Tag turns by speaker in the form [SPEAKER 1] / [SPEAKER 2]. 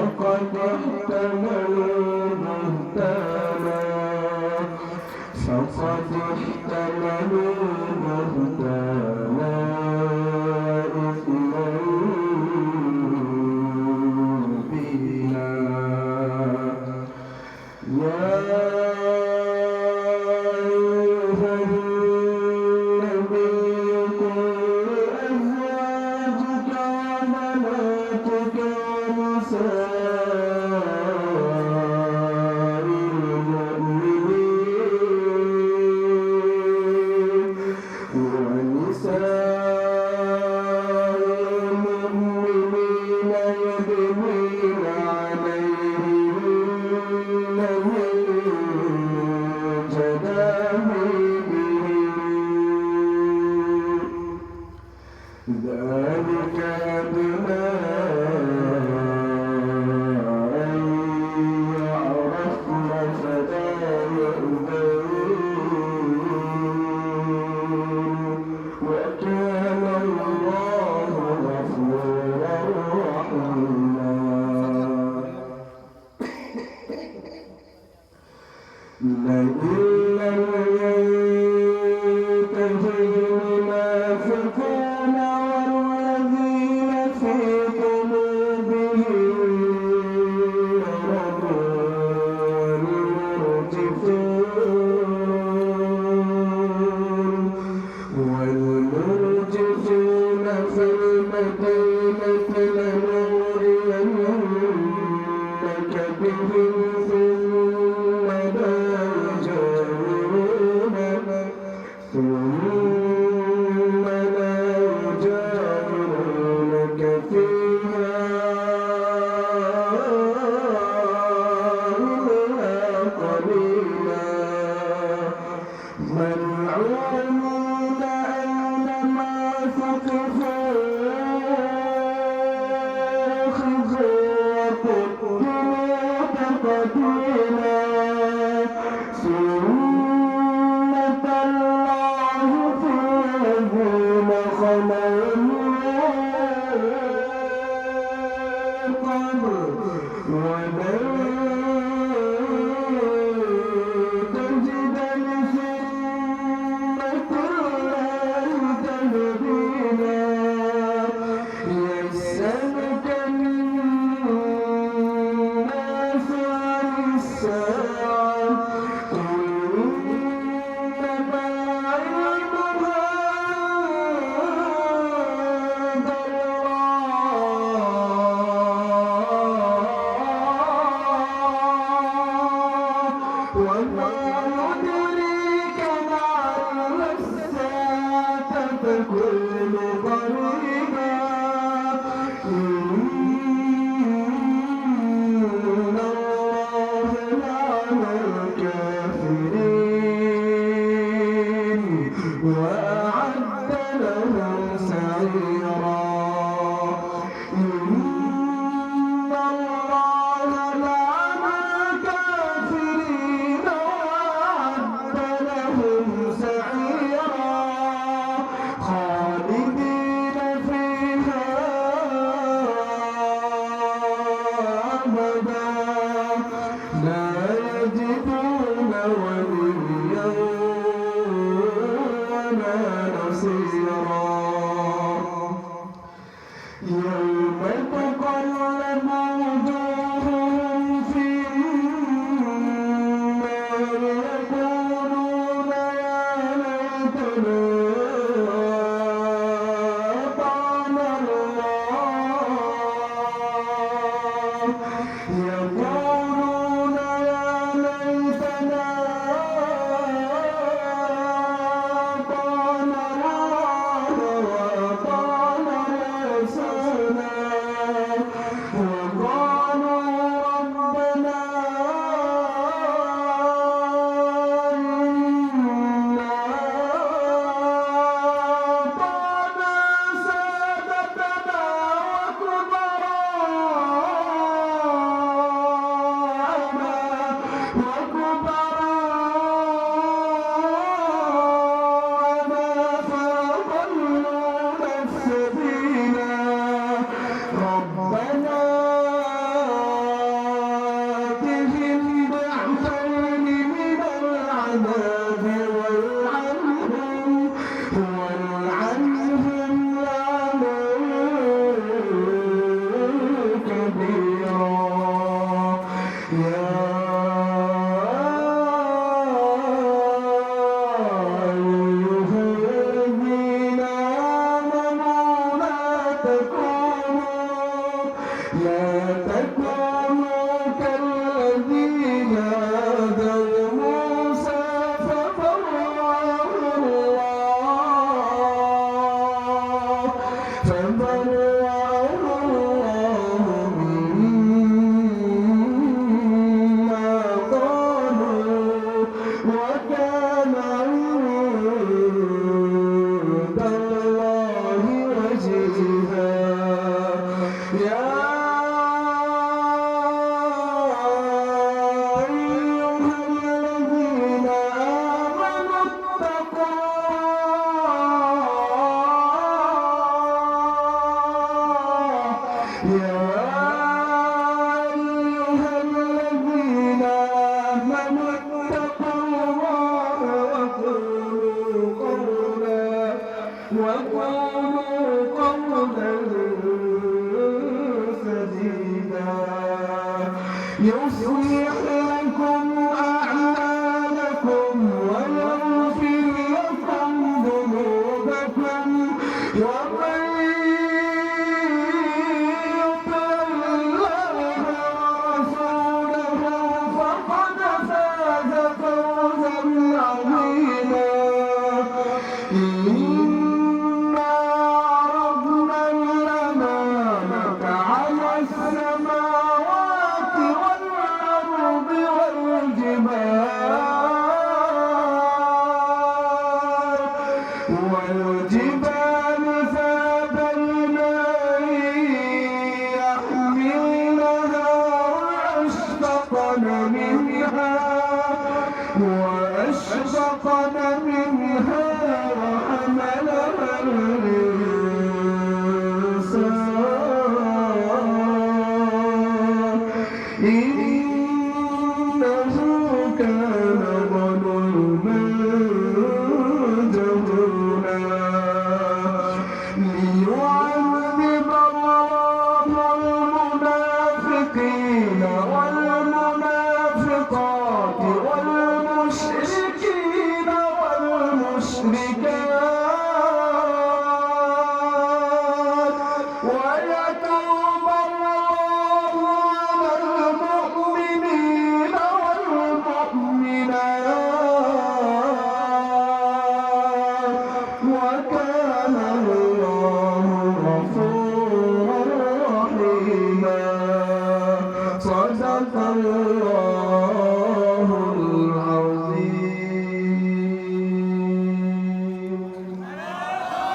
[SPEAKER 1] فقد احتملوا بهتانا إثما مبينا يا أيها النبي قل لأزواجك وبناتك ونساء المؤمنين يدنين عليهن من جلابيبهن ذلك أدنى أن يعرفن فلا يؤذين وكان الله غفورا رحيما لئن لم ينته المنافقون والذين في قلوبهم مرض والمرجفون في المدينة لنغرينك بهم ثم لا يجاورونك فيها إلا قليلا ملعونين أينما ثقفوا أخذوا وقتلوا تقتيلا سنة الله في الذين خلوا من قبل ولن تجد لسنة الله تبديلا يسألك الناس عن الساعة قل إنما علمها عند الله وما يدريك لعل الساعة تكون قريبا إن الله لعن الكافرين وأعد لهم سعيرا إن الله لعن الكافرين وأعد لهم سعيرا خالدين فيها أبدا لا يجدون وليا ولا نصيرا يوم تقلب وجوههم في النار يقولون يا ليتنا أطعنا الله يقولون يا يصلح لكم أعمالكم ويغفر لكم ذنوبكم ومن يطع الله ورسوله فقد فاز فوزا عظيما. إنا عرضنا الأمانة على السماوات والأرض والجبال فأبينا أن يحملنها وأشفقن منها وحملها الإنسان